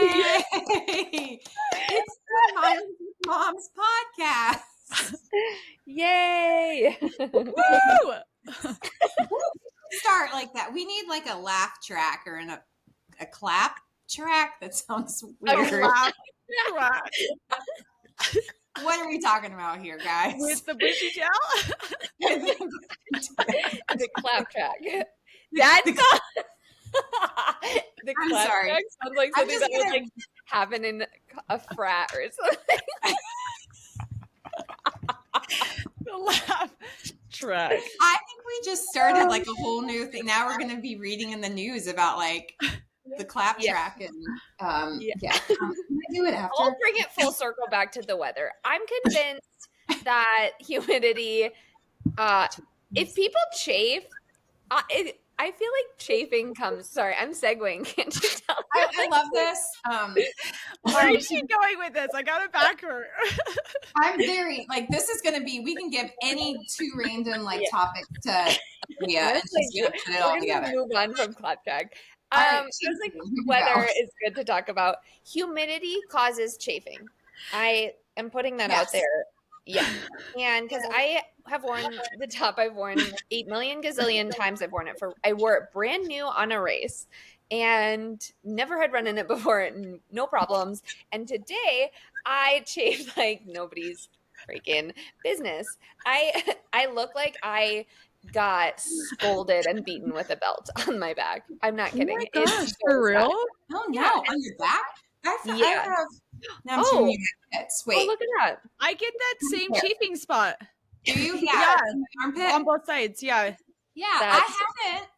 Yay! It's the Minds with Moms podcast. Yay! Woo! Start like that. We need like a laugh track or a clap track. That sounds weird. Laugh track. What are we talking about here, guys? With the bushy tail? The clap track. That's not... The I'm clap sorry. track sounds like something that would like happen in a frat or something. The laugh track. I think we just started like a whole new thing. Now we're going to be reading in the news about like the clap track and Can I do it after? I'll bring it full circle back to the weather. I'm convinced that humidity, if people chafe, I feel like chafing comes. Sorry, I'm segueing. Can't you tell? I love this. Where is she going with this? I got to back her. I'm very like this is going to be. We can give any two random topics to Leah, and she's going to put it all together. Move on from clap track. Right, just like weather is good to talk about. Humidity causes chafing. I am putting that out there. Yeah. And because I have worn the top, I've worn 8 million gazillion times. I wore it brand new on a race and never had run in it before, and no problems. And today I chafed like nobody's freaking business. I look like I got scolded and beaten with a belt on my back. I'm not kidding. Oh my gosh, for real? Oh no, on your back? I have. Now I'm showing you my pits. Wait. Oh, look at that. I get that same chafing spot. Do you? Yeah. Armpit? On both sides, yeah. Yeah, I haven't.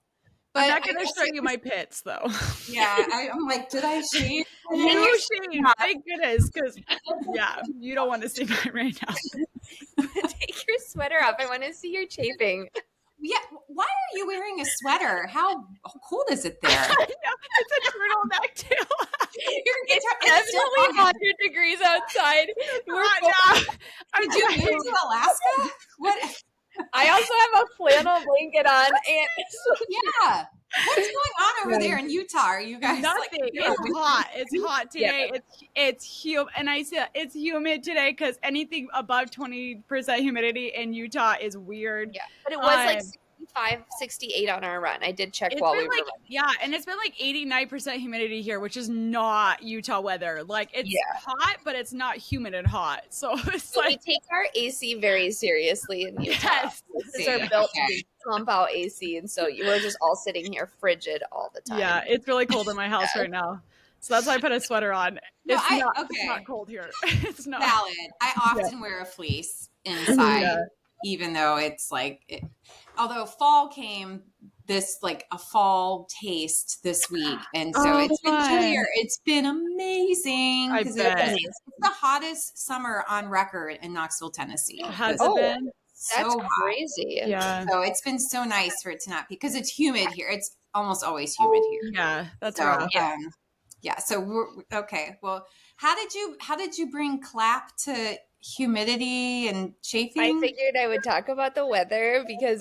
But I'm not going to show you my pits, though. Yeah, I'm like, did I shave? You shaved. Thank goodness, because, you don't want to see mine right now. Take your sweater off. I want to see your chafing. Yeah, why are you wearing a sweater? How cold is it there? It's a turtleneck too. It's definitely 100 degrees outside. Did you move to Alaska? What? I also have a flannel blanket on, and yeah. What's going on over there in Utah? Are you guys nothing? It's hot. It's hot today. Yeah. It's humid, and I said it's humid today because anything above 20% humidity in Utah is weird. Yeah, but it was like 65, 68 on our run. I did check while we were running. Yeah, and it's been like 89% humidity here, which is not Utah weather. Like it's hot, but it's not humid and hot. So it's we take our AC very seriously in Utah. Yes. This is our built to pump out AC, and so we're just all sitting here frigid all the time. Yeah, it's really cold in my house right now. So that's why I put a sweater on. It's not cold here. It's not valid. I often wear a fleece inside, even though it's like, although fall came, this like a fall taste this week, and so it's been chillier. It's been amazing. I bet. It's the hottest summer on record in Knoxville, Tennessee. Has it been? That's so crazy. Yeah. So it's been so nice for it to not be, because it's humid here. It's almost always humid here. Yeah, that's rough. So we're okay. Well, how did you bring clap to humidity and chafing? I figured I would talk about the weather because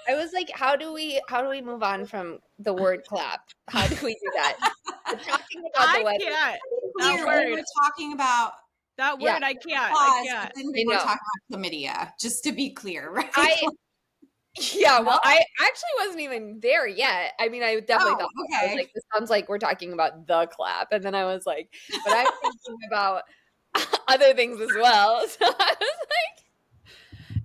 I was like, how do we move on from the word clap? How do we do that? We're talking about the weather. That word. We were talking about that word. I can't. We were talking about chlamydia, just to be clear, right? Well, I actually wasn't even there yet. I mean, I definitely thought, I was like, this sounds like we're talking about the clap. And then I was like, but I'm thinking about other things as well. So I was like,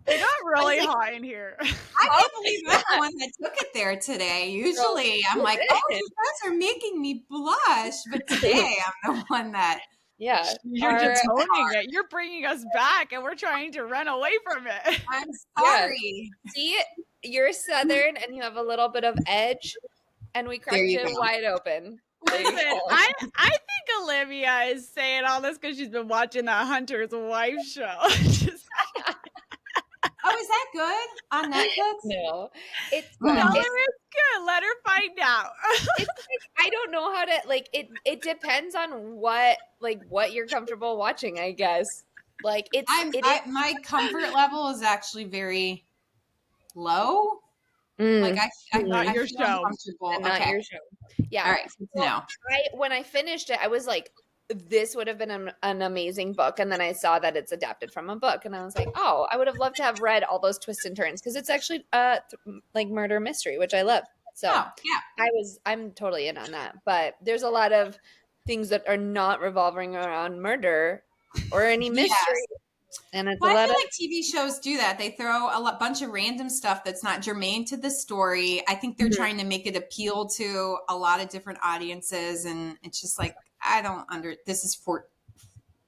it got really hot in here. I can't believe I'm the one that took it there today. Usually I'm like, oh, you guys are making me blush. But today I'm the one that... Yeah. You're detoning it. You're bringing us back, and we're trying to run away from it. I'm sorry. Yeah. See, you're Southern, and you have a little bit of edge, and we cracked it wide open. Listen, I think Olivia is saying all this because she's been watching that Hunter's Wife show. Oh, is that good on Netflix? No, it's good. Let her find out. It's like, I don't know how to like it. It depends on what you're comfortable watching, I guess. Like my comfort level is actually very low. Like Not I your feel show. uncomfortable. Not Okay. your show. Yeah. All right. Good to know. When I finished it, I was like, this would have been an amazing book. And then I saw that it's adapted from a book. And I was like, oh, I would have loved to have read all those twists and turns because it's actually like murder mystery, which I love. So yeah. I'm totally in on that. But there's a lot of things that are not revolving around murder or any mystery. Yes. And it's I feel like TV shows do that. They throw a bunch of random stuff that's not germane to the story. I think they're trying to make it appeal to a lot of different audiences. And it's just like, this is for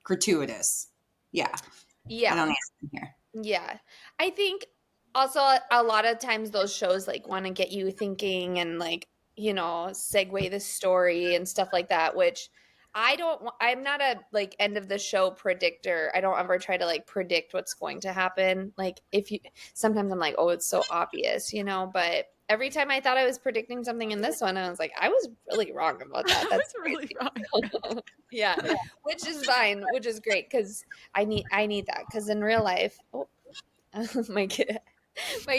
gratuitous. Yeah. Yeah. I don't understand here. Yeah. I think also a lot of times those shows like want to get you thinking and like, you know, segue the story and stuff like that, which I'm not a like end of the show predictor. I don't ever try to like predict what's going to happen. Like sometimes I'm like, oh, it's so obvious, you know, but every time I thought I was predicting something in this one, I was like, I was really wrong about that. That's really wrong. yeah, which is fine, which is great because I need that because in real life, my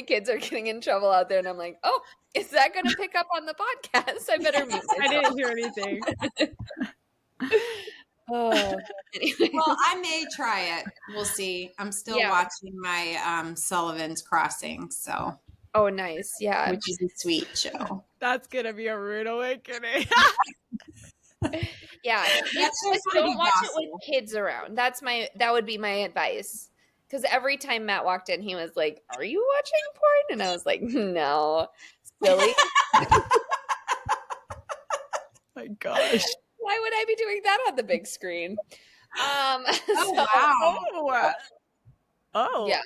kids are getting in trouble out there, and I'm like, oh, is that going to pick up on the podcast? I better mute myself. I didn't hear anything. Oh, anyway. Well, I may try it. We'll see. I'm still watching my Sullivan's Crossing, so. Oh, nice. Yeah. Which is a sweet show. That's going to be a rude awakening. Yeah. Just don't watch it with kids around. That would be my advice. Because every time Matt walked in, he was like, are you watching porn? And I was like, no. Silly. My gosh. Why would I be doing that on the big screen? Wow. Oh. Yeah.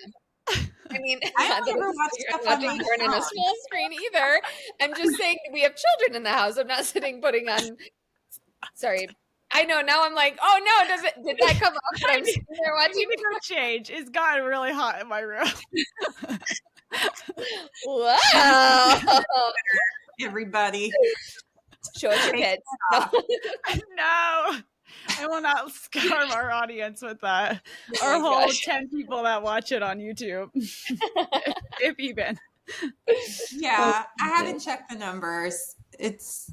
I mean, I don't ever watch stuff watching on my porn in a small screen either. I'm just saying we have children in the house. I'm not putting on. Sorry, I know. Now I'm like, oh no, did that come up? But I'm sitting there watching. I need to go change. It's gotten really hot in my room. Wow. Everybody, show us your kids. No. I will not scarf our audience with that. Our whole 10 people that watch it on YouTube. if even. Yeah, I haven't checked the numbers. It's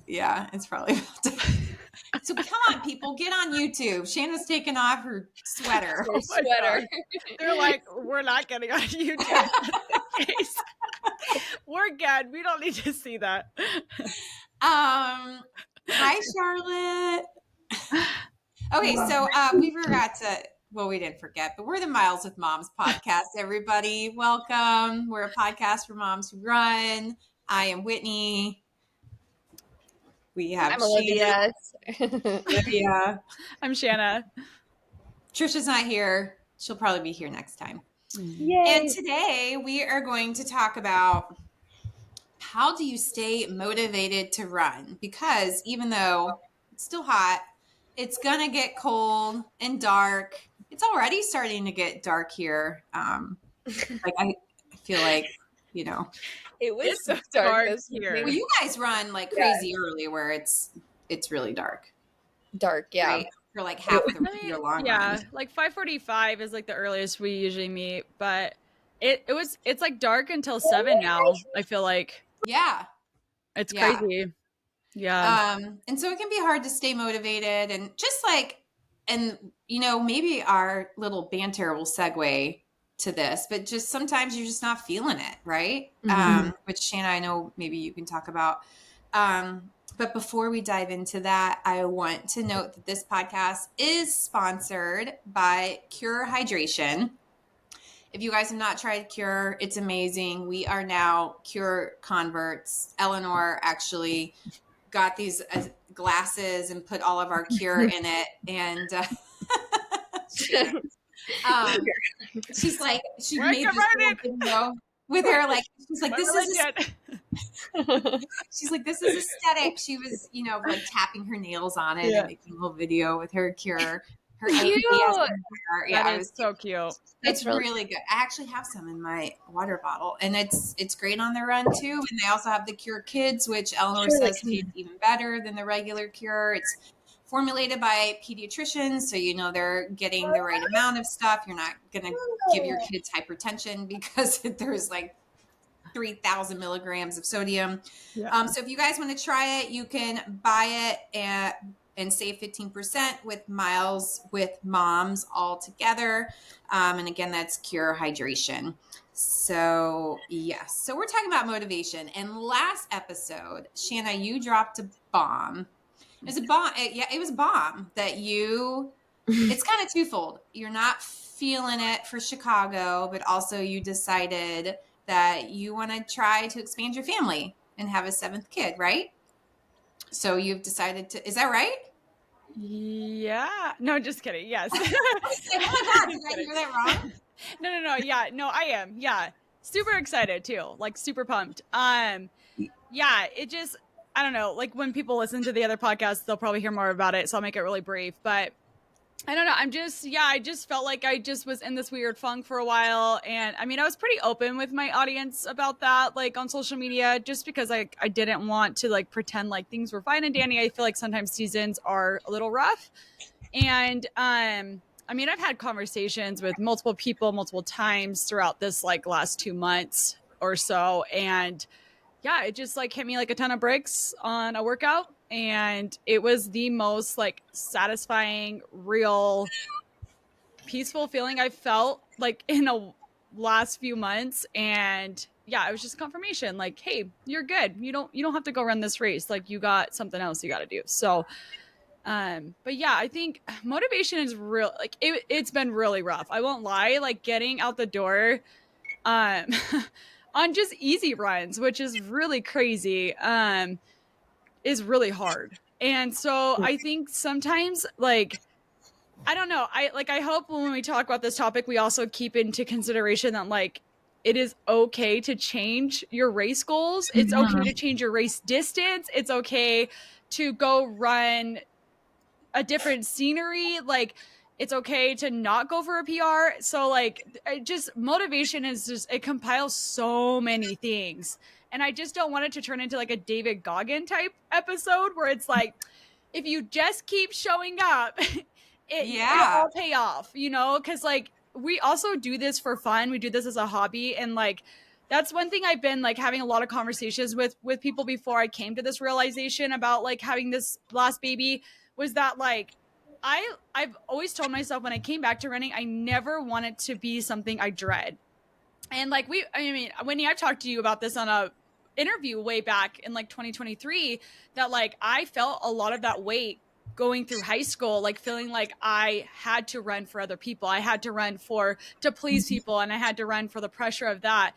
probably about to. So come on, people, get on YouTube. Shanna's taking off her sweater. They're like, we're not getting on YouTube. We're good. We don't need to see that. Hi, Charlotte. Okay, so we forgot to. Well, we didn't forget, but we're the Miles with Moms podcast, everybody. Welcome. We're a podcast for moms who run. I am Whitney. We have I'm Olivia. Olivia. I'm Shanna. Trisha's not here. She'll probably be here next time. Yay. And today we are going to talk about how do you stay motivated to run? Because even though it's still hot, it's going to get cold and dark. It's already starting to get dark here. Like I feel like, you know. It was so dark here. Well, you guys run like crazy early where it's really dark. Dark, yeah. Right? For like half the year long. Yeah, run. like 5:45 is like the earliest we usually meet, but it's like dark until 7 now. I feel like. Yeah. It's crazy. Yeah. And so it can be hard to stay motivated and just like, and you know, maybe our little banter will segue to this, but just sometimes you're just not feeling it, right? Mm-hmm. Which Shanna, I know maybe you can talk about. But before we dive into that, I want to note that this podcast is sponsored by Cure Hydration. If you guys have not tried Cure, it's amazing. We are now Cure converts. Eleanor actually got these glasses and put all of our Cure in it. And she's like, she made this little video with her, like, she's like, this is aesthetic. She was, you know, like tapping her nails on it and making a little video with her Cure. Her cute. That is so cute. It's really good. I actually have some in my water bottle, and it's great on the run too. And they also have the Cure Kids, which Eleanor says tastes even better than the regular Cure. It's formulated by pediatricians, so you know they're getting the right amount of stuff. You're not gonna give your kids hypertension because there's like 3,000 milligrams of sodium. Yeah. So if you guys want to try it, you can buy it and save 15% with Miles with Moms all together. And again, that's Cure Hydration. So yes, so we're talking about motivation. And last episode, Shanna, you dropped a bomb. It was a bomb. It was a bomb that it's kind of twofold. You're not feeling it for Chicago, but also you decided that you want to try to expand your family and have a 7th kid, right? So you've decided to, is that right? Yeah. No, just kidding. Yes. Oh my God, did I hear that wrong? No. Yeah. No, I am. Yeah. Super excited too. Like super pumped. Yeah, it just, I don't know, like when people listen to the other podcasts, they'll probably hear more about it. So I'll make it really brief, but I don't know. I just felt like I just was in this weird funk for a while. And I mean, I was pretty open with my audience about that, like on social media, just because I didn't want to like pretend like things were fine and dandy. I feel like sometimes seasons are a little rough. And, I mean, I've had conversations with multiple people multiple times throughout this like last 2 months or so. And yeah, it just like hit me like a ton of bricks on a workout. And it was the most like satisfying, real, peaceful feeling I felt like in the last few months. And yeah, it was just confirmation like, hey, you're good. You don't have to go run this race. Like you got something else you got to do. So, but yeah, I think motivation is real. Like it's been really rough. I won't lie. Like getting out the door, um, on just easy runs, which is really crazy, is really hard. And so I think sometimes like, I don't know. I hope when we talk about this topic, we also keep into consideration that like, it is okay to change your race goals. It's okay to change your race distance. It's okay to go run a different scenery. Like it's okay to not go for a PR. So like just motivation is just, it compiles so many things. And I just don't want it to turn into like a David Goggin type episode where it's like, if you just keep showing up, it'll all pay off, you know? Cause like we also do this for fun. We do this as a hobby. And like, that's one thing I've been like having a lot of conversations with people before I came to this realization about like having this last baby was that like I've always told myself when I came back to running, I never want it to be something I dread. And like I mean, Whitney, I've talked to you about this on a interview way back in like 2023 that like I felt a lot of that weight going through high school, like feeling like I had to run for other people. I had to run to please people, and I had to run for the pressure of that.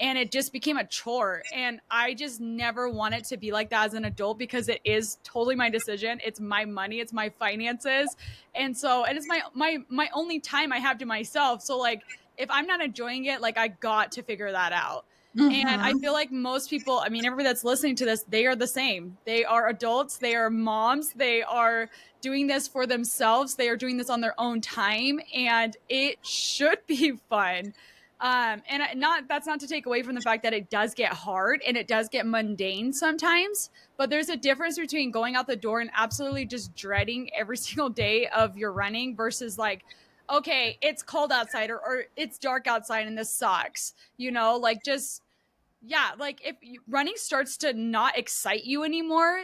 And it just became a chore. And I just never wanted to be like that as an adult because it is totally my decision. It's my money, it's my finances. And it's my only time I have to myself. So like if I'm not enjoying it, like I got to figure that out. And I feel like most people, I mean, everybody that's listening to this, they are the same. They are adults. They are moms. They are doing this for themselves. They are doing this on their own time, and it should be fun. That's not to take away from the fact that it does get hard and it does get mundane sometimes, but there's a difference between going out the door and absolutely just dreading every single day of your running versus like, okay, it's cold outside or it's dark outside and this sucks, you know, like just, yeah, like if running starts to not excite you anymore,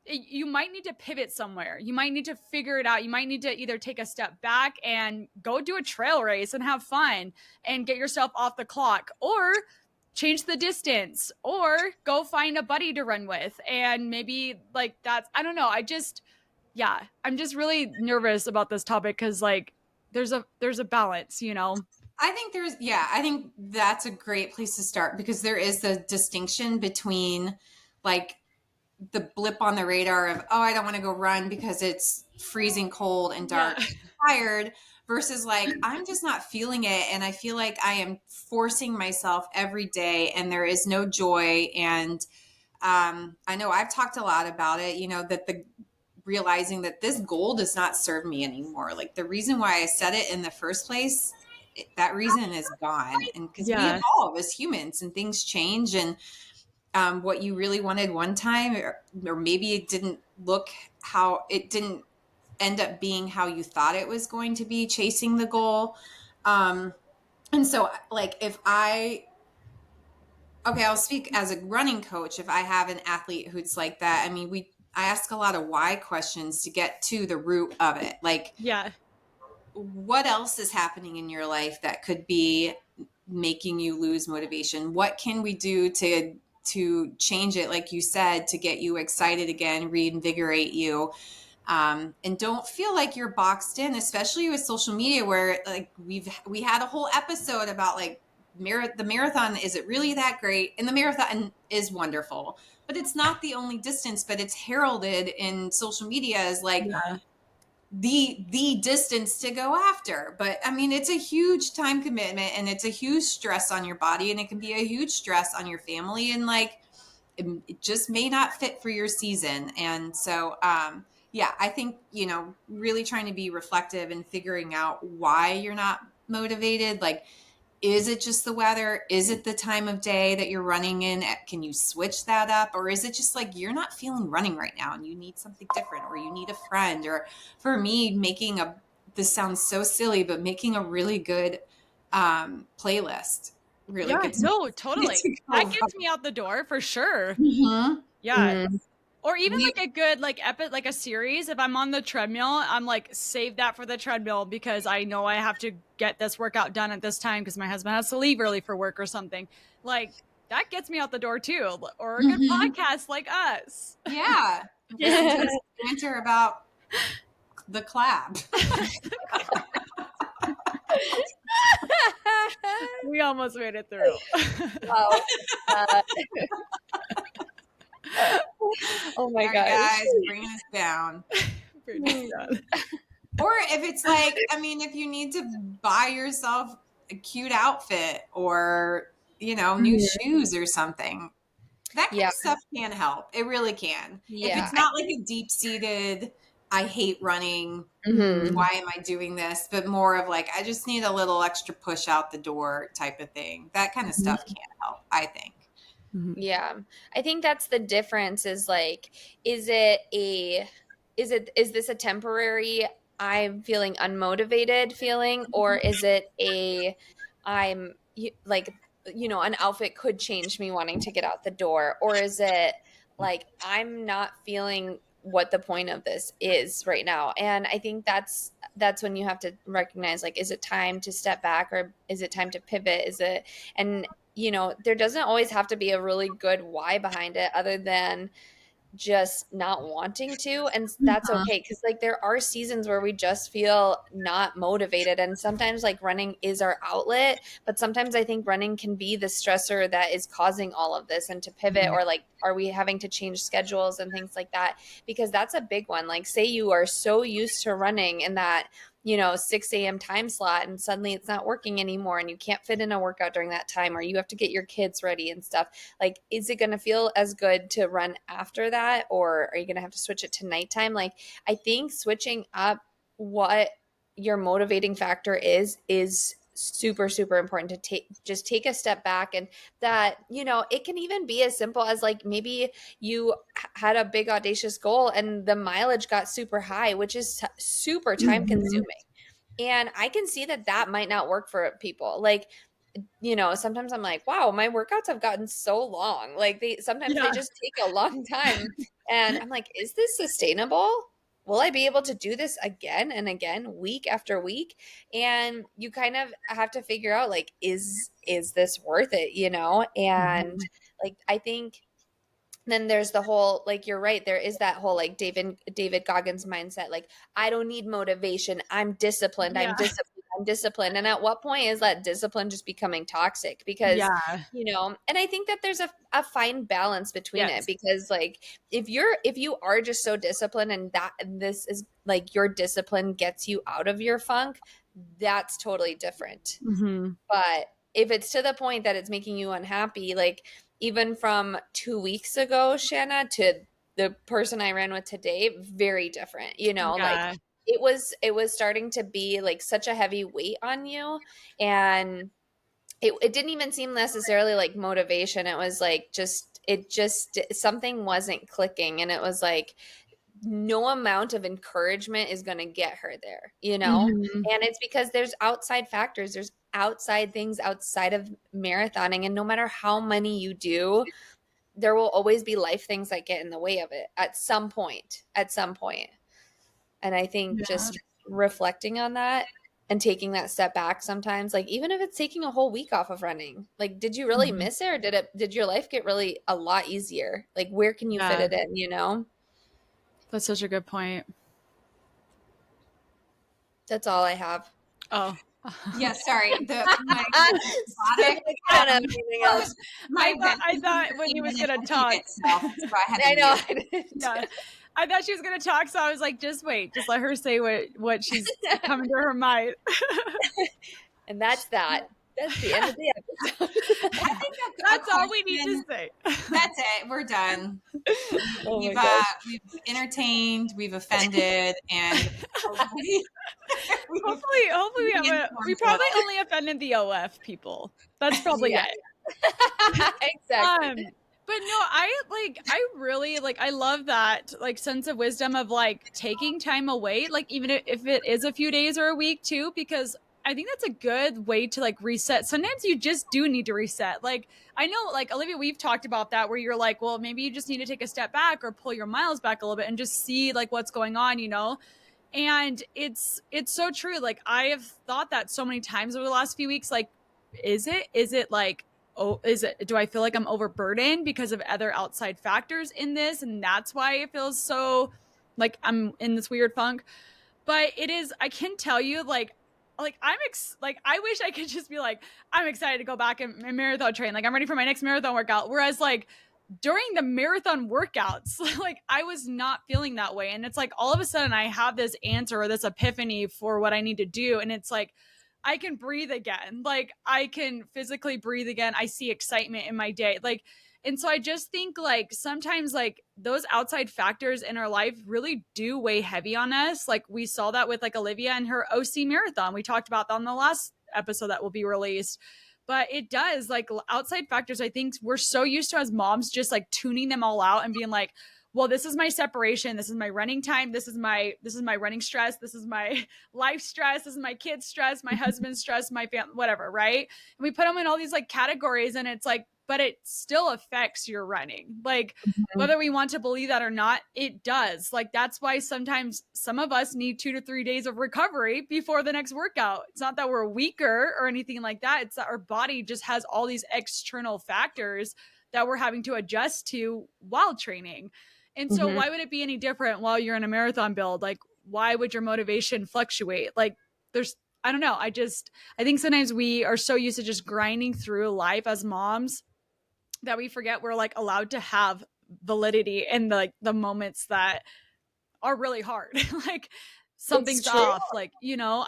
you might need to pivot somewhere. You might need to figure it out. You might need to either take a step back and go do a trail race and have fun and get yourself off the clock, or change the distance, or go find a buddy to run with. And maybe like that's, I don't know. I'm just really nervous about this topic because like there's a balance, you know? I think that's a great place to start because there is the distinction between like the blip on the radar of, oh, I don't want to go run because it's freezing cold and dark and tired versus like, I'm just not feeling it. And I feel like I am forcing myself every day and there is no joy. And I know I've talked a lot about it, you know, that realizing that this goal does not serve me anymore. Like the reason why I set it in the first place, that reason is gone. And because we evolve as humans and things change, and what you really wanted one time, or maybe it didn't end up being how you thought it was going to be, chasing the goal. And so like if I okay, I'll speak as a running coach. If I have an athlete who's like that, I mean, I ask a lot of why questions to get to the root of it. Like, Yeah. what else is happening in your life that could be making you lose motivation? What can we do to change it, like you said, to get you excited again, reinvigorate you? And don't feel like you're boxed in, especially with social media, where like we had a whole episode about like the marathon. Is it really that great? And the marathon is wonderful, but it's not the only distance. But it's heralded in social media as like the distance to go after. But I mean, it's a huge time commitment, and it's a huge stress on your body, and it can be a huge stress on your family, and like it just may not fit for your season. And so yeah, I think, really trying to be reflective and figuring out why you're not motivated. Like, is it just the weather? Is it the time of day that you're running in? Can you switch that up? Or is it just like you're not feeling running right now and you need something different, or you need a friend? Or for me, this sounds so silly, but making a really good playlist really gets No, me totally. to go That run. gets me out the door for sure. Mm-hmm. Yeah. Mm. Or even like a good like a series. If I'm on the treadmill, I'm like, save that for the treadmill because I know I have to get this workout done at this time because my husband has to leave early for work or something. Like that gets me out the door too. Or a good podcast like us. Yeah. Listen to us banter about the collab. We almost made it through. Wow. Oh my All right, gosh. guys, bringing us down. Or if it's like, I mean, if you need to buy yourself a cute outfit or, new shoes or something, that kind of stuff can help. It really can. If it's not like a deep-seated, I hate running, why am I doing this? But more of like, I just need a little extra push out the door type of thing. That kind of stuff can help, I think. Yeah. I think that's the difference is like, is this a temporary, I'm feeling unmotivated feeling, or is it like, an outfit could change me wanting to get out the door, or is it like, I'm not feeling what the point of this is right now? And I think that's when you have to recognize, like, is it time to step back, or is it time to pivot? And there doesn't always have to be a really good why behind it other than just not wanting to. And that's okay. Because like there are seasons where we just feel not motivated. And sometimes like running is our outlet. But sometimes I think running can be the stressor that is causing all of this. And to pivot, or like, are we having to change schedules and things like that? Because that's a big one. Like, say you are so used to running in that 6 a.m. time slot, and suddenly it's not working anymore and you can't fit in a workout during that time, or you have to get your kids ready and stuff. Like, is it going to feel as good to run after that, or are you going to have to switch it to nighttime? Like, I think switching up what your motivating factor is super, super important to take a step back. And that, it can even be as simple as like, maybe you had a big audacious goal and the mileage got super high, which is super time consuming. And I can see that might not work for people. Like, sometimes I'm like, wow, my workouts have gotten so long. Like they just take a long time. And I'm like, is this sustainable? Will I be able to do this again and again, week after week? And you kind of have to figure out, like, is this worth it? And like, I think then there's the whole, like, you're right, there is that whole like David Goggins mindset, like, I don't need motivation, I'm disciplined. I'm disciplined. And at what point is that discipline just becoming toxic? Because and I think that there's a fine balance between it, because like, if you are just so disciplined, and this is like, your discipline gets you out of your funk, that's totally different. But if it's to the point that it's making you unhappy, like, even from 2 weeks ago, Shanna, to the person I ran with today, very different, like it was starting to be like such a heavy weight on you. And it didn't even seem necessarily like motivation. It was like, something wasn't clicking. And it was like, no amount of encouragement is going to get her there, you know? And it's because there's outside factors. There's outside things outside of marathoning. And no matter how many you do, there will always be life things that get in the way of it at some point. And I think just reflecting on that and taking that step back sometimes, like even if it's taking a whole week off of running, like did you really miss it, or did your life get really a lot easier? Like where can you fit it in, you know? That's such a good point. That's all I have. Oh. Yeah, sorry. I don't have anything else. I thought Whitney was going to talk. I know. Yeah. I thought she was going to talk, so I was like, just wait. Just let her say what she's coming to her mind. And that's that. That's the end of the episode. I think that's all we need to say. That's it. We're done. We've entertained, we've offended, and hopefully we probably only offended the OF people. That's probably it. Exactly. But no, I really I love that sense of wisdom of taking time away, even if it is a few days or a week too, because I think that's a good way to reset. Sometimes you just do need to reset. I know Olivia, we've talked about that where you're well, maybe you just need to take a step back or pull your miles back a little bit and just see what's going on, you know? And it's so true. I have thought that so many times over the last few weeks, is it do I feel like I'm overburdened because of other outside factors in this? And that's why it feels so I'm in this weird funk. But it is, I can tell you, I wish I could just be I'm excited to go back and marathon train. I'm ready for my next marathon workout. Whereas during the marathon workouts, I was not feeling that way. And it's all of a sudden I have this answer or this epiphany for what I need to do. And it's I can breathe again. I can physically breathe again. I see excitement in my day. And so I just think sometimes those outside factors in our life really do weigh heavy on us. We saw that with Olivia and her OC marathon. We talked about that on the last episode that will be released. But it does outside factors. I think we're so used to as moms just tuning them all out and being well, this is my separation. This is my running time. This is my running stress. This is my life stress. This is my kids' stress, my husband's stress, my family, whatever. Right. And we put them in all these categories, and it's but it still affects your running. Whether we want to believe that or not, it does. That's why sometimes some of us need 2 to 3 days of recovery before the next workout. It's not that we're weaker or anything like that. It's that our body just has all these external factors that we're having to adjust to while training. And so why would it be any different while you're in a marathon build? Why would your motivation fluctuate? I don't know. I think sometimes we are so used to just grinding through life as moms that we forget we're allowed to have validity in the moments that are really hard. Something's off. I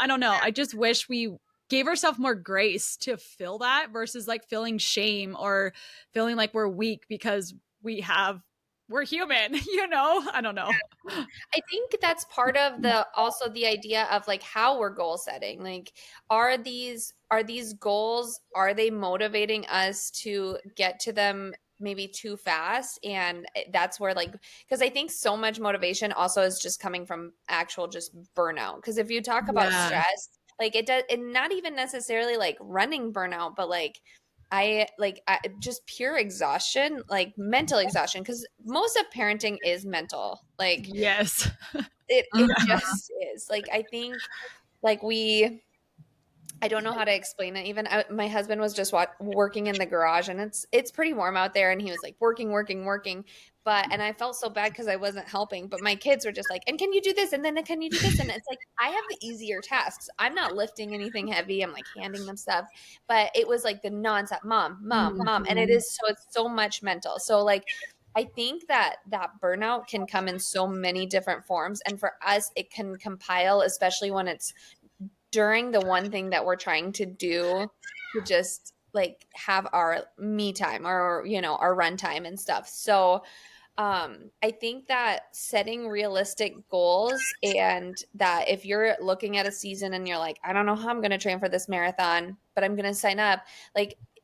don't know. I just wish we gave ourselves more grace to feel that versus feeling shame or feeling we're weak because we're human, I don't know. I think that's part of the idea of how we're goal setting. Are these goals, are they motivating us to get to them maybe too fast? And that's where because I think so much motivation also is just coming from actual just burnout. Because if you talk about stress, it does, and not even necessarily running burnout, but I just pure exhaustion, mental exhaustion, because most of parenting is mental. Yes, it just is. I think I don't know how to explain it. Even my husband was just working in the garage, and it's pretty warm out there, and he was working. And I felt so bad because I wasn't helping. But my kids were just and can you do this? And then can you do this? And it's I have the easier tasks. I'm not lifting anything heavy. I'm handing them stuff. But it was the nonstop, mom. And it's so much mental. So I think that burnout can come in so many different forms. And for us, it can compile, especially when it's during the one thing that we're trying to do to just have our me time or, our run time and stuff. So I think that setting realistic goals, and that if you're looking at a season and you're I don't know how I'm going to train for this marathon, but I'm going to sign up,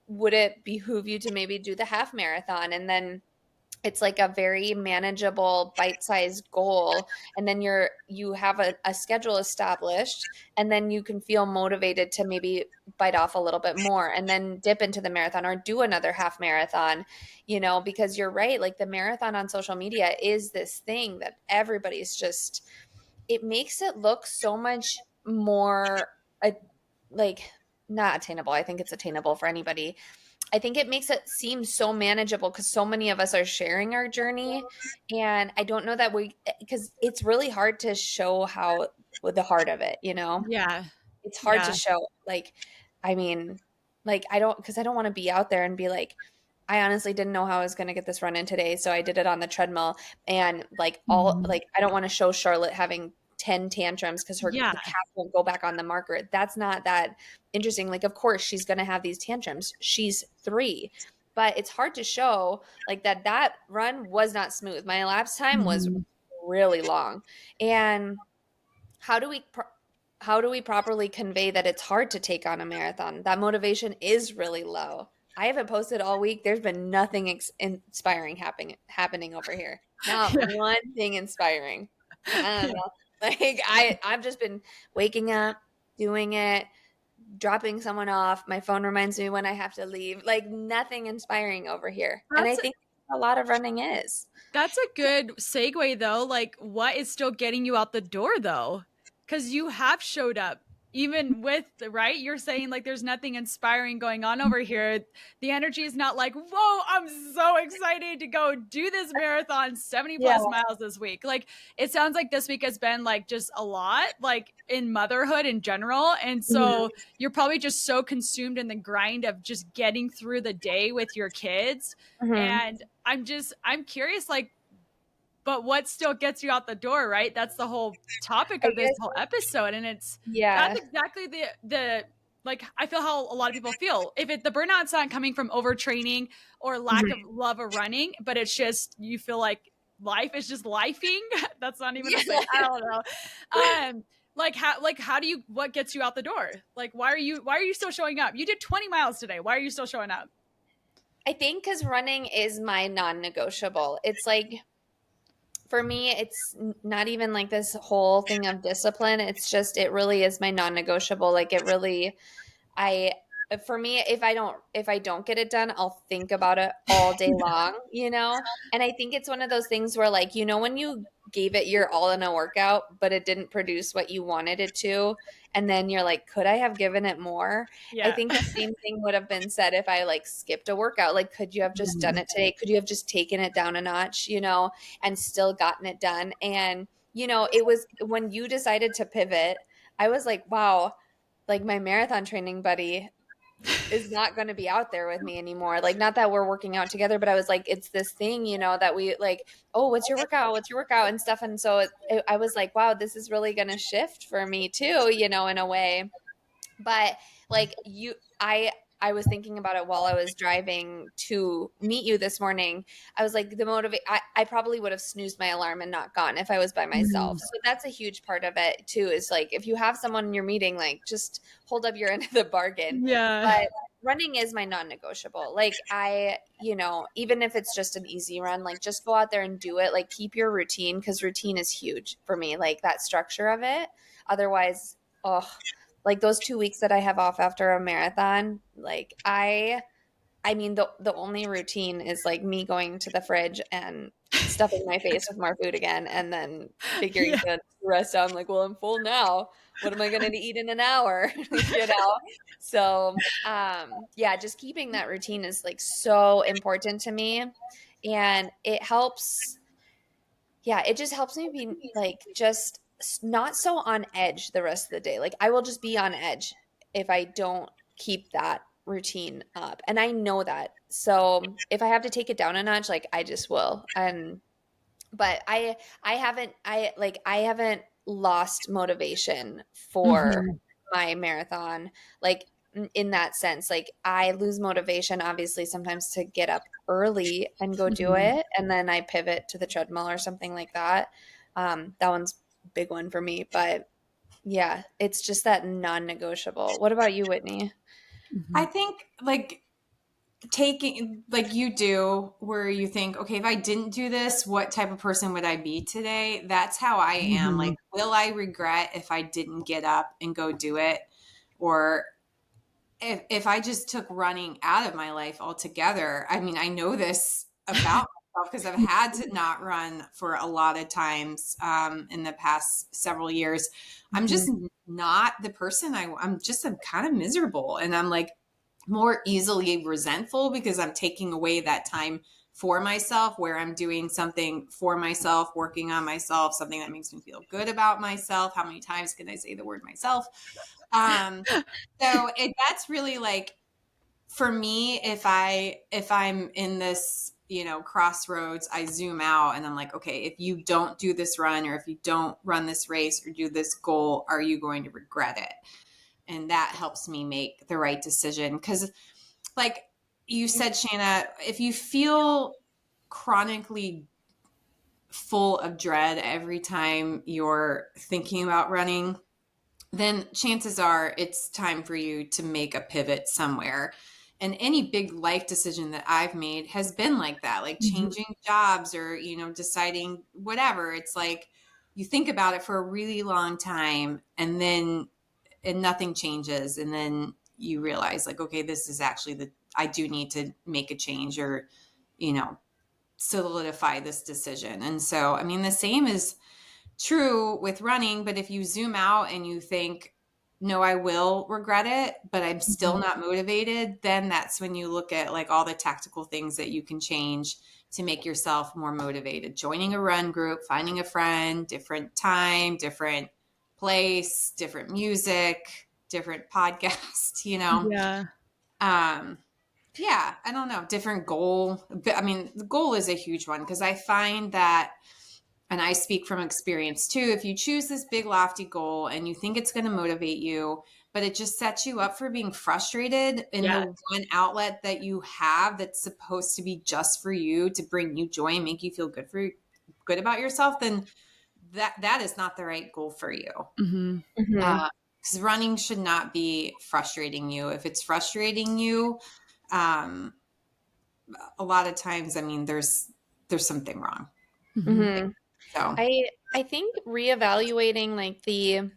would it behoove you to maybe do the half marathon and then it's like a very manageable bite-sized goal, and then you have a schedule established, and then you can feel motivated to maybe bite off a little bit more and then dip into the marathon or do another half marathon, because you're right, like the marathon on social media is this thing that everybody's just, it makes it look so much more like not attainable. I think it's attainable for anybody. I think it makes it seem so manageable because so many of us are sharing our journey. And I don't know that because it's really hard to show how, with the heart of it, Yeah. it's hard to Yeah. show. Like, I mean, like, because I don't want to be out there and be like, I honestly didn't know how I was going to get this run in today. So I did it on the treadmill. And like, I don't want to show Charlotte having 10 tantrums because Yeah. the calf won't go back on the marker. That's not that interesting. Like, of course, she's going to have these tantrums. She's 3. But it's hard to show like that run was not smooth. My elapsed time was really long. And how do we properly convey that it's hard to take on a marathon? That motivation is really low. I haven't posted all week. There's been nothing inspiring happening over here. Not one thing inspiring. I don't know. Like I've just been waking up, doing it, dropping someone off. My phone reminds me when I have to leave. Like nothing inspiring over here. And I think a lot of running is. That's a good segue though. Like, what is still getting you out the door though? Because you have showed up, even with, right? You're saying like there's nothing inspiring going on over here. The energy is not like, whoa, I'm so excited to go do this marathon 70 plus miles this week. Like, it sounds like this week has been like just a lot, like in motherhood in general. And so you're probably just so consumed in the grind of just getting through the day with your kids. And I'm curious, like, but what still gets you out the door, right? That's the whole topic of this whole episode. And that's exactly the like, I feel how a lot of people feel. If the burnout's not coming from overtraining or lack of love of running, but it's just, you feel like life is just lifing. That's not even a thing. I don't know. What gets you out the door? Like, why are you still showing up? You did 20 miles today. Why are you still showing up? I think because running is my non-negotiable. It's like, for me, it's not even like this whole thing of discipline. It's just, it really is my non-negotiable. Like it really, for me, if I don't get it done, I'll think about it all day long, And I think it's one of those things where like, when you gave it your all in a workout, but it didn't produce what you wanted it to. And then you're like, could I have given it more? Yeah. I think the same thing would have been said if I like skipped a workout. Like, could you have just done it today? Could you have just taken it down a notch, and still gotten it done? And, it was when you decided to pivot, I was like, wow, like my marathon training buddy is not going to be out there with me anymore. Like, not that we're working out together, but I was like, it's this thing, that we like, oh, what's your workout and stuff. And so I was like, wow, this is really going to shift for me too, in a way. But like I was thinking about it while I was driving to meet you this morning. I was like, I probably would have snoozed my alarm and not gone if I was by myself. So that's a huge part of it too, is like, if you have someone in your meeting, like just hold up your end of the bargain. Yeah. But running is my non-negotiable. Like even if it's just an easy run, like just go out there and do it. Like keep your routine, because routine is huge for me, like that structure of it. Otherwise, like those 2 weeks that I have off after a marathon, like I mean, the only routine is like me going to the fridge and stuffing my face with more food again, and then figuring to rest down. Like, well, I'm full now. What am I going to eat in an hour? So, just keeping that routine is like so important to me, and it helps. Yeah, it just helps me be like just not so on edge the rest of the day. Like I will just be on edge if I don't keep that routine up. And I know that. So if I have to take it down a notch, like I just will. But I haven't lost motivation for my marathon. Like in that sense, like I lose motivation obviously sometimes to get up early and go do it, and then I pivot to the treadmill or something like that. That one's a big one for me, but yeah, it's just that non-negotiable. What about you, Whitney? I think like taking, like you do, where you think, okay, if I didn't do this, what type of person would I be today? That's how I am. Like, will I regret if I didn't get up and go do it? Or if I just took running out of my life altogether, I mean, I know this about myself because I've had to not run for a lot of times in the past several years. I'm just not the person I'm kind of miserable, and I'm like more easily resentful because I'm taking away that time for myself, where I'm doing something for myself, working on myself, something that makes me feel good about myself. How many times can I say the word myself? So that's really like, for me, if I'm in this, crossroads, I zoom out and I'm like, okay, if you don't do this run, or if you don't run this race or do this goal, are you going to regret it? And that helps me make the right decision. Because like you said, Shanna, if you feel chronically full of dread every time you're thinking about running, then chances are it's time for you to make a pivot somewhere. And any big life decision that I've made has been like that, like changing jobs or, deciding whatever. It's like you think about it for a really long time, and nothing changes. And then you realize, like, okay, this is actually I do need to make a change, or, solidify this decision. And so, I mean, the same is true with running, but if you zoom out and you think, no, I will regret it, but I'm still not motivated, then that's when you look at like all the tactical things that you can change to make yourself more motivated. Joining a run group, finding a friend, different time, different place, different music, different podcast, Yeah. Yeah, I don't know, different goal. I mean, the goal is a huge one, because I find that, and I speak from experience too, if you choose this big lofty goal and you think it's going to motivate you, but it just sets you up for being frustrated in the one outlet that you have that's supposed to be just for you, to bring you joy and make you feel good about yourself, then that is not the right goal for you. Because running should not be frustrating you. If it's frustrating you, a lot of times, I mean, there's something wrong. So I think reevaluating like the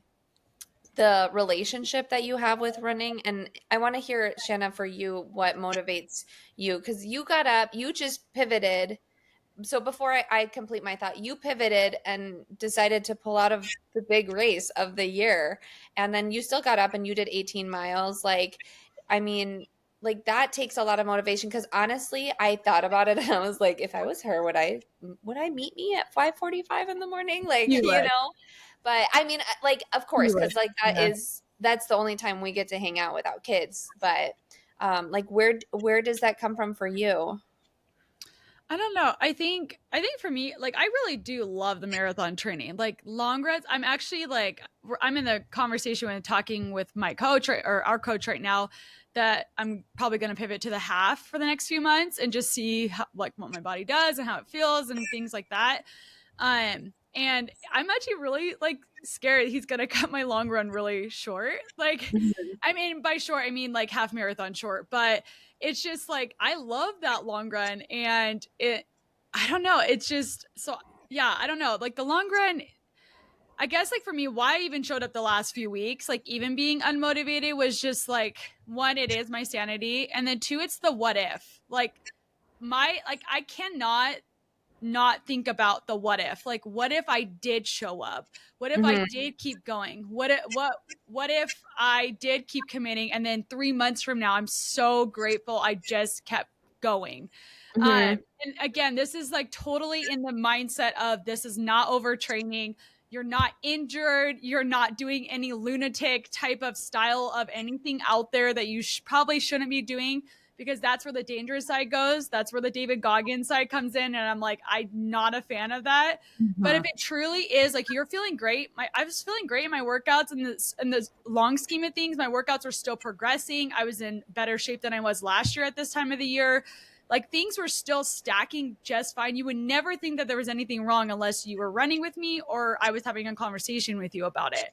relationship that you have with running, and I want to hear, Shanna, for you, what motivates you, because you got up, you just pivoted. So before I complete my thought, you pivoted and decided to pull out of the big race of the year, and then you still got up and you did 18 miles. Like, I mean, like that takes a lot of motivation, because honestly, I thought about it and I was like, if I was her, would I meet me at 5:45 in the morning? Like, you know? But I mean, like, of course, because like that's the only time we get to hang out without kids. But like, where does that come from for you? I don't know. I think for me, like, I really do love the marathon training. Like long runs, I'm actually like, I'm in the conversation and talking with my coach, or our coach right now, that I'm probably going to pivot to the half for the next few months and just see how, like, what my body does and how it feels and things like that. And I'm actually really like scared he's gonna cut my long run really short. Like, I mean, by short, I mean like half marathon short, but it's just like, I love that long run, and I don't know. It's just, so yeah, I don't know. Like the long run, I guess, like for me, why I even showed up the last few weeks, like even being unmotivated, was just like, one, it is my sanity. And then two, it's the what if. Like I cannot not think about the what if. Like, what if I did show up? What if I did keep going? What if I did keep committing, and then 3 months from now I'm so grateful I just kept going. And again, this is like totally in the mindset of, this is not overtraining. You're not injured. You're not doing any lunatic type of style of anything out there that you probably shouldn't be doing, because that's where the dangerous side goes. That's where the David Goggins side comes in. And I'm like, I'm not a fan of that. But if it truly is like, you're feeling great, I was feeling great in my workouts, and in the long scheme of things, my workouts were still progressing. I was in better shape than I was last year at this time of the year. Like, things were still stacking just fine. You would never think that there was anything wrong unless you were running with me or I was having a conversation with you about it.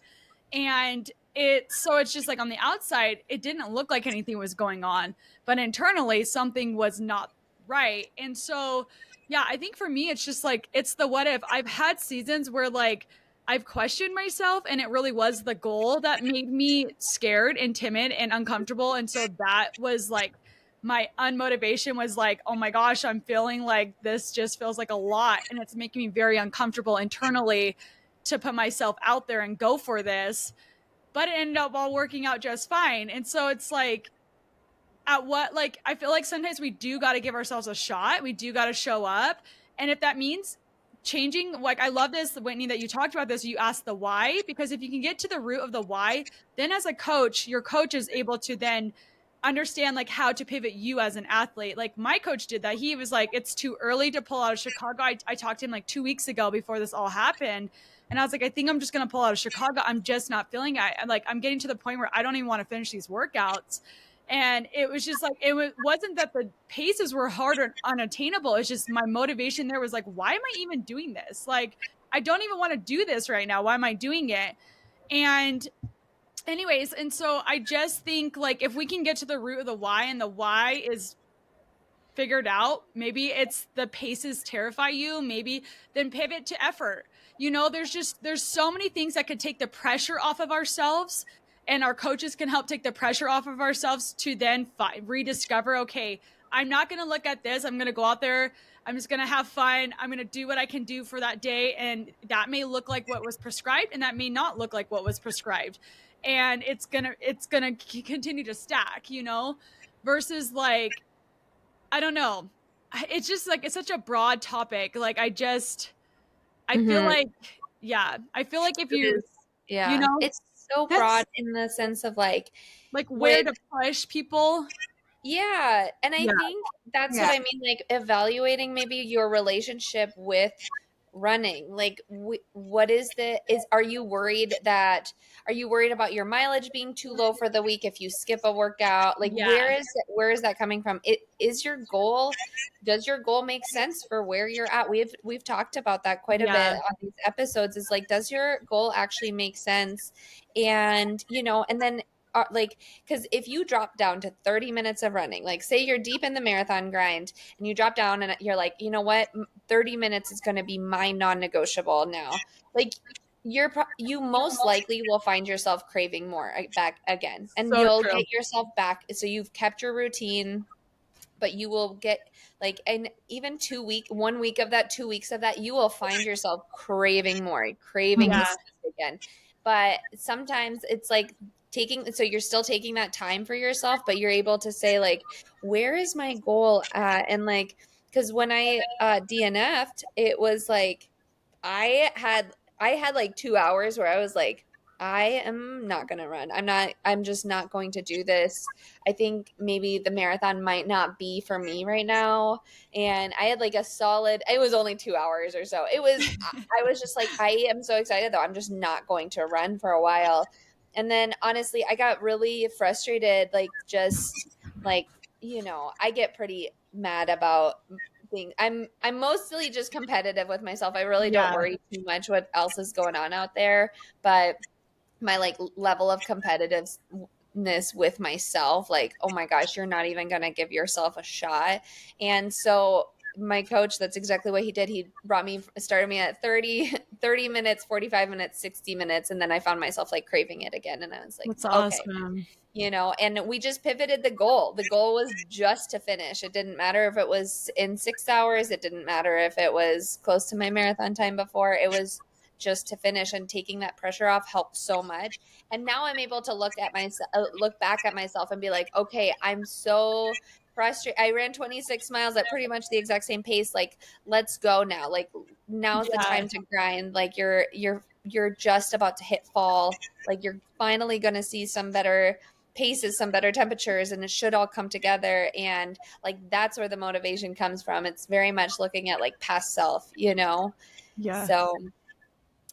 And it's just like on the outside, it didn't look like anything was going on, but internally something was not right. And so, yeah, I think for me, it's just like, it's the what if. I've had seasons where like I've questioned myself, and it really was the goal that made me scared and timid and uncomfortable. And so that was like, my unmotivation was like, oh my gosh, I'm feeling like this just feels like a lot. And it's making me very uncomfortable internally to put myself out there and go for this. But it ended up all working out just fine. And so it's like, at what, like, I feel like sometimes we do got to give ourselves a shot. We do got to show up. And if that means changing, like, I love this, Whitney, that you talked about this, you asked the why, because if you can get to the root of the why, then as a coach, your coach is able to then understand like how to pivot you as an athlete. Like my coach did that. He was like, it's too early to pull out of Chicago. I talked to him like 2 weeks ago before this all happened. And I was like, I think I'm just going to pull out of Chicago. I'm just not feeling it. I'm getting to the point where I don't even want to finish these workouts. And it was just like, wasn't that the paces were hard or unattainable. It's just my motivation there was like, why am I even doing this? Like, I don't even want to do this right now. Why am I doing it? And anyways, and so I just think like if we can get to the root of the why, and the why is figured out, maybe it's the paces terrify you, maybe then pivot to effort. There's so many things that could take the pressure off of ourselves, and our coaches can help take the pressure off of ourselves to then rediscover, okay, I'm not going to look at this. I'm going to go out there. I'm just going to have fun. I'm going to do what I can do for that day. And that may look like what was prescribed, and that may not look like what was prescribed. And it's going to continue to stack, versus like, I don't know. It's just like, it's such a broad topic. Like, I feel like, yeah, I feel like if you, it's so broad in the sense of like where to push people. Yeah. And I think that's what I mean, like evaluating maybe your relationship with running. Like what is are you worried about your mileage being too low for the week if you skip a workout? Like where is that coming from? Does your goal make sense for where you're at? We've talked about that quite a bit on these episodes, is like, does your goal actually make sense? And and then because if you drop down to 30 minutes of running, like say you're deep in the marathon grind and you drop down and you're like, you know what, 30 minutes is going to be my non-negotiable now. Like you most likely will find yourself craving more back again, and you'll get yourself back. So you've kept your routine, but you will get and even 1 week of that, 2 weeks of that, you will find yourself craving more, craving this again. But sometimes it's like so you're still taking that time for yourself, but you're able to say like, where is my goal at? And like, because when I DNF'd, it was like I had like 2 hours where I was like, I am not going to run. I'm just not going to do this. I think maybe the marathon might not be for me right now. And I had like it was only 2 hours or so. I was just like, I am so excited though. I'm just not going to run for a while. And then honestly, I got really frustrated, like just like, I get pretty mad about things. I'm mostly just competitive with myself. I really don't worry too much what else is going on out there, but my like level of competitiveness with myself, like, oh my gosh, you're not even going to give yourself a shot. And so my coach, that's exactly what he did. He started me at 30 minutes, 45 minutes, 60 minutes. And then I found myself like craving it again. And I was like, that's awesome. And we just pivoted the goal. The goal was just to finish. It didn't matter if it was in 6 hours. It didn't matter if it was close to my marathon time before. It was just to finish, and taking that pressure off helped so much. And now I'm able to look back at myself and be like, okay, I'm so frustrated. I ran 26 miles at pretty much the exact same pace. Like, let's go now. Like, now's the time to grind. Like you're just about to hit fall. Like you're finally going to see some better paces, some better temperatures, and it should all come together. And like, that's where the motivation comes from. It's very much looking at like past self, So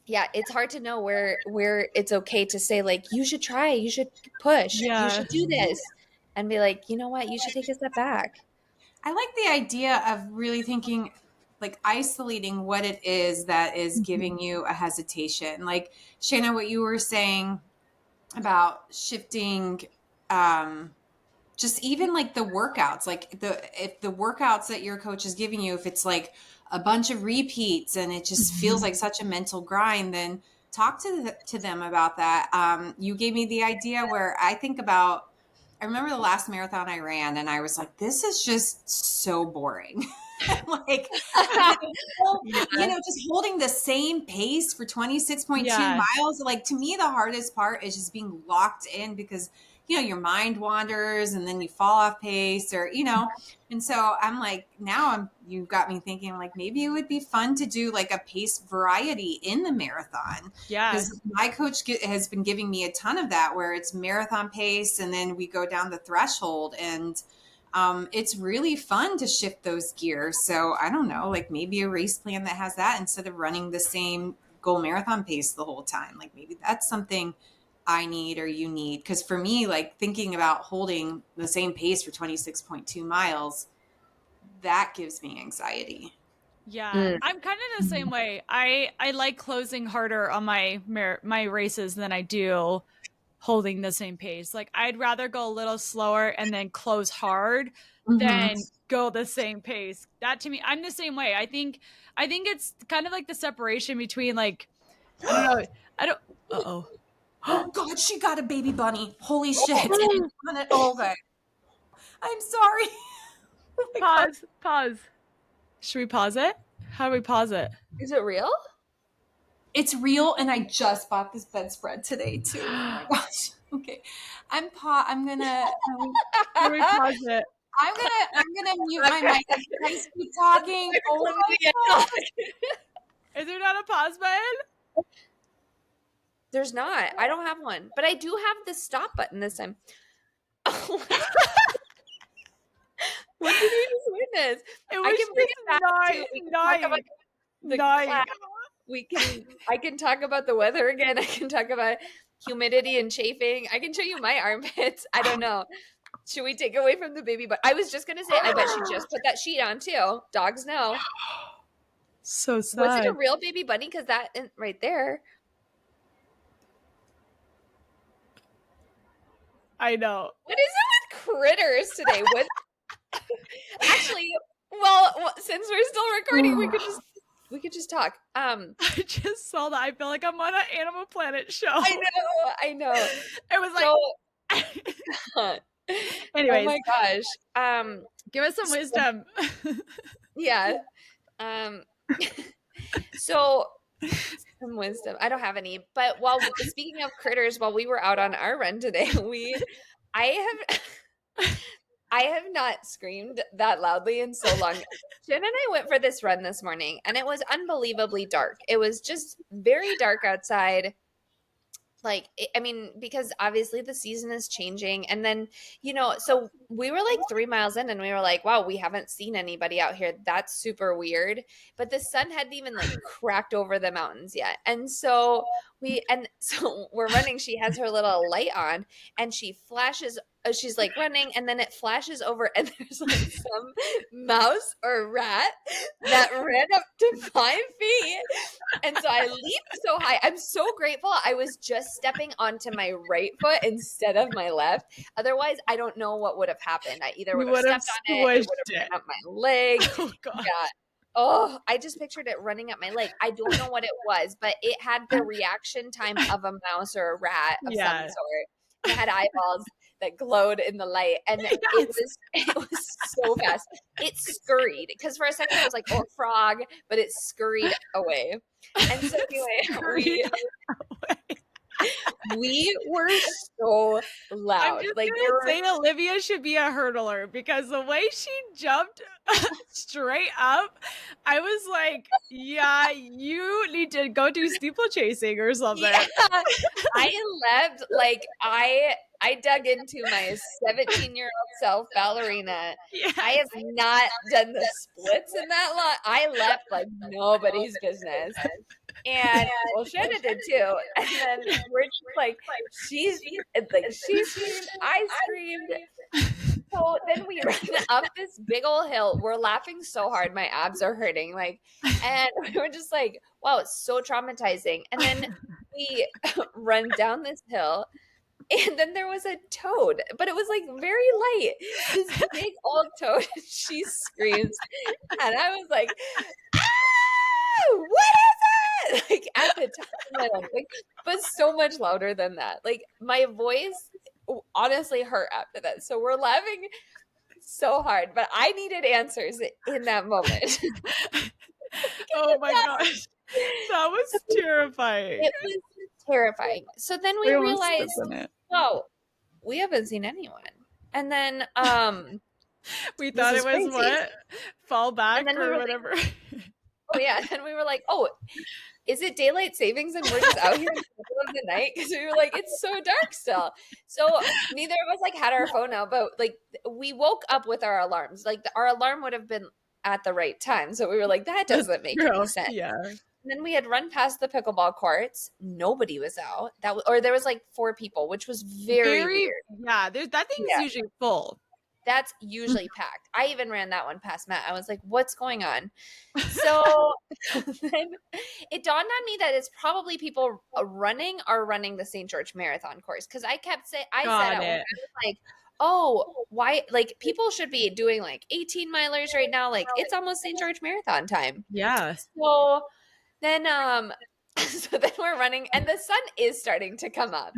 yeah, it's hard to know where it's okay to say like, you should try, you should push, you should do this, and be like, you know what, you should take a step back. I like the idea of really thinking, like isolating what it is that is giving you a hesitation. Like Shanna, what you were saying about shifting, just even like the workouts, like if the workouts that your coach is giving you, if it's like a bunch of repeats and it just feels like such a mental grind, then talk to them about that. You gave me the idea where I remember the last marathon I ran and I was like, this is just so boring. Like, just holding the same pace for 26.2 miles. Like, to me, the hardest part is just being locked in because, your mind wanders and then you fall off pace and so I'm like, you've got me thinking like, maybe it would be fun to do like a pace variety in the marathon. Yeah. Because my coach has been giving me a ton of that where it's marathon pace and then we go down the threshold and it's really fun to shift those gears. So I don't know, like maybe a race plan that has that instead of running the same goal marathon pace the whole time. Like maybe that's something I need or you need. Because for me, like thinking about holding the same pace for 26.2 miles, that gives me anxiety. Yeah, I'm kind of the same way. I like closing harder on my races than I do holding the same pace. Like I'd rather go a little slower and then close hard than go the same pace. That to me, I'm the same way. I think it's kind of like the separation between like, I don't know. Oh God, she got a baby bunny. Holy shit. Okay. I'm sorry. Pause. Should we pause it? How do we pause it? Is it real? It's real, and I just bought this bedspread today too. Oh my gosh. Okay. I'm gonna pause it. I'm gonna mute my mic. I keep talking. Oh my God. Is there not a pause button? There's not. I don't have one, but I do have the stop button this time. What did you just witness? It was I can talk about the weather again. I can talk about humidity and chafing. I can show you my armpits. I don't know. Should we take away from the baby? But I was just gonna say, I bet she just put that sheet on too. Dogs know. So sad. Was it a real baby bunny? Because that right there. I know. What is it with critters today? What? Actually, well, since we're still recording, we could just talk. I just saw that. I feel like I'm on an Animal Planet show. I know. It was like. Anyways. Oh my gosh. Give us some wisdom. Yeah. So some wisdom. I don't have any. But speaking of critters, while we were out on our run today, I have not screamed that loudly in so long. Shanna and I went for this run this morning, and it was unbelievably dark. It was just very dark outside. Like, I mean, because obviously the season is changing. And then, so we were like 3 miles in and we were like, wow, we haven't seen anybody out here. That's super weird. But the sun hadn't even like cracked over the mountains yet. And so we're running. She has her little light on and she flashes. She's like running and then it flashes over and there's like some mouse or rat that ran up to 5 feet. And so I leaped so high. I'm so grateful I was just stepping onto my right foot instead of my left. Otherwise, I don't know what would have happened. I either would have stepped on it, it would have run up my leg. Oh, God. Yeah. Oh, I just pictured it running up my leg. I don't know what it was, but it had the reaction time of a mouse or a rat of some sort. It had eyeballs that glowed in the light, and it was so fast. It scurried because for a second I was like, "Oh, frog," but it scurried away. And so anyway, we were so loud. I'm just gonna say Olivia should be a hurdler because the way she jumped straight up, I was like, "Yeah, you need to go do steeplechasing or something." Yeah. I leapt like I dug into my 17-year-old self ballerina. Yes. I have not done the splits in that long. I leapt like nobody's business. And well, Shanna did too. And then we're just like, she screamed, I screamed. So then we ran up this big old hill. We're laughing so hard, my abs are hurting. And we were just like, wow, it's so traumatizing. And then we run down this hill. And then there was a toad, but it was like very light. This big old toad. She screams. And I was like, ah, what is it? Like at the top of my lungs, like, but so much louder than that. Like my voice honestly hurt after that. So we're laughing so hard, but I needed answers in that moment. Oh my gosh. That was terrifying. It was terrifying. So then we realized, oh, we haven't seen anyone. And then we thought it was crazy. What? Fall back or whatever. Like, oh yeah. And we were like, oh, is it daylight savings and we're just out here in the middle of the night? Because we were like, it's so dark still. So neither of us like had our phone out, but like we woke up with our alarms. Like our alarm would have been at the right time. So we were like, that doesn't make any sense. Yeah. And then we had run past the pickleball courts. Nobody was out. Or there was like 4 people, which was very weird. Yeah, that thing's usually full. That's usually packed. I even ran that one past Matt. I was like, what's going on? So then it dawned on me that it's probably people running the St. George Marathon course. Because I kept saying, I was like, oh, why? Like people should be doing like 18 milers right now. Like it's almost St. George Marathon time. Yeah. So then we're running and the sun is starting to come up,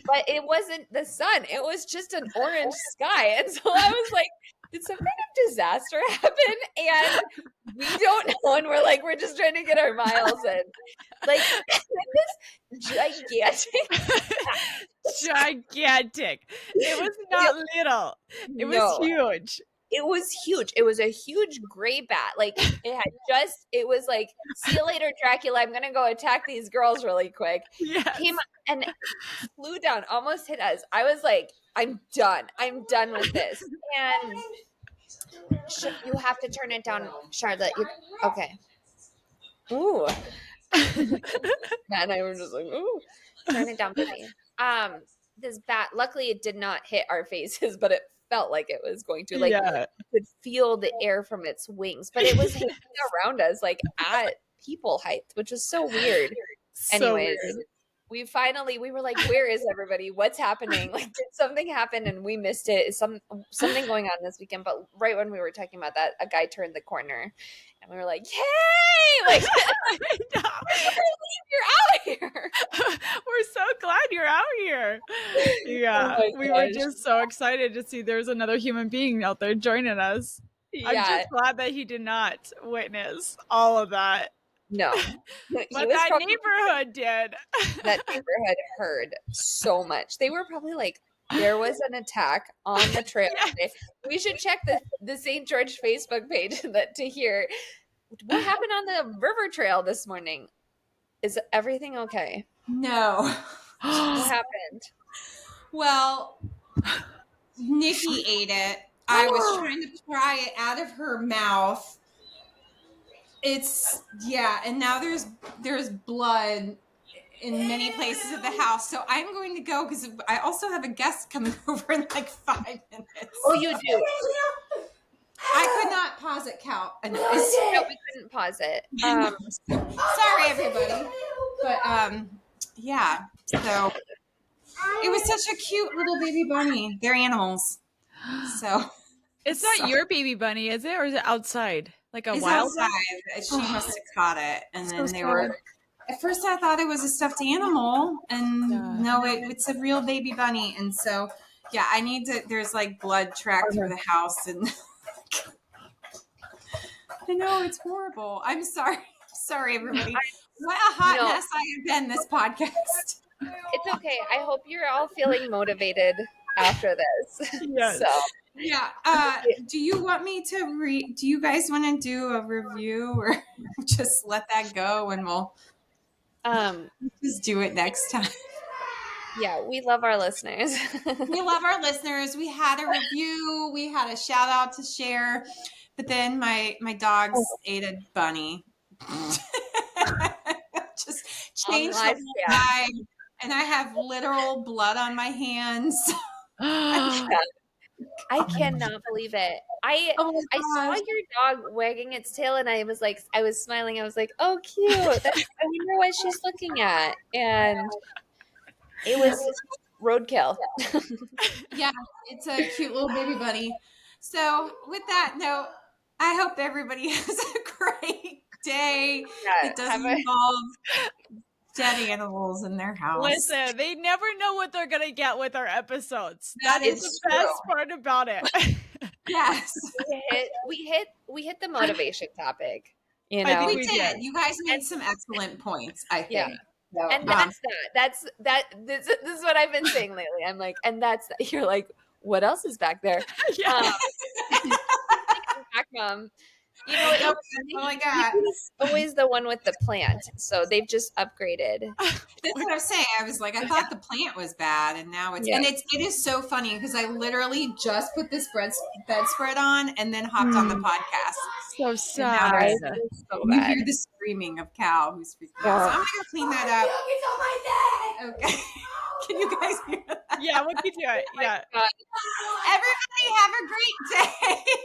but it wasn't the sun. It was just an orange sky. And so I was like, did some kind of disaster happen? And we don't know. And we're just trying to get our miles in. Like this gigantic. It was not little. It was huge. It was huge. It was a huge gray bat. Like it was like, see you later, Dracula. I'm going to go attack these girls really quick. Yes. Came and flew down, almost hit us. I was like, I'm done. I'm done with this. And you have to turn it down, Charlotte. Okay. Ooh. Matt and I were just like, ooh, turn it down, baby. This bat, luckily it did not hit our faces, but it felt like it was going to. Like you could feel the air from its wings, but it was hanging around us like at people height, which is so weird. Anyways, weird. We were like, where is everybody? What's happening? Like, did something happen and we missed it? Is something going on this weekend? But right when we were talking about that, a guy turned the corner and we were like, yay! Like, you're out here. We're so glad you're out here. Yeah. We were just so excited to see there's another human being out there joining us. Yeah. I'm just glad that he did not witness all of that. No. But that neighborhood did. That neighborhood heard so much. They were probably like, there was an attack on the trail today. We should check the St. George Facebook page to hear what happened on the river trail this morning. Is everything okay? No. What happened? Well, Nikki ate it. I was trying to pry it out of her mouth. And now there's blood in many places of the house. So I'm going to go because I also have a guest coming over in like 5 minutes. Oh, you do? I could not pause it, Cal. No, we couldn't pause it. Sorry, everybody. But yeah. So it was such a cute little baby bunny. They're animals. So it's not your baby bunny, is it, or is it outside? Like it's wild outside. She must have caught it, and then they were. At first, I thought it was a stuffed animal, and no, it's a real baby bunny. And so, yeah, I need to. There's like blood tracked through the house, and I know it's horrible. I'm sorry. Sorry, everybody. What a hot mess I have been this podcast. It's okay. I hope you're all feeling motivated after this. Yes. So. Yeah. Do you want me to do you guys want to do a review or just let that go and we'll just do it next time? Yeah, we love our listeners. We love our listeners. We had a review. We had a shout out to share, but then my dogs ate a bunny. Just changed the vibe, and I have literal blood on my hands. I cannot believe it. I saw your dog wagging its tail, and I was smiling. I was like, oh, cute. I wonder what she's looking at. And it was roadkill. Yeah, it's a cute little baby bunny. So with that note, I hope everybody has a great day. Yeah, It doesn't involve dead animals in their house. Listen, they never know what they're gonna get with our episodes. That is is the best part about it. Yes. We hit the motivation topic. You I know, think we did. You guys made some excellent points, I think. Yeah. So, And that's this is what I've been saying lately. I'm like, and that's that. You're like, what else is back there? Yeah. Back, Mom. You know, oh my God. It's always the one with the plant. So they've just upgraded. That's what I was saying. I was like, I thought the plant was bad, and now it's and it is so funny because I literally just put this bedspread on and then hopped on the podcast. So sad. You hear the screaming of Cal who's freaking out. So I'm gonna go clean that up. Okay. Can you guys hear that? Yeah, we'll keep you. Yeah. Everybody have a great day.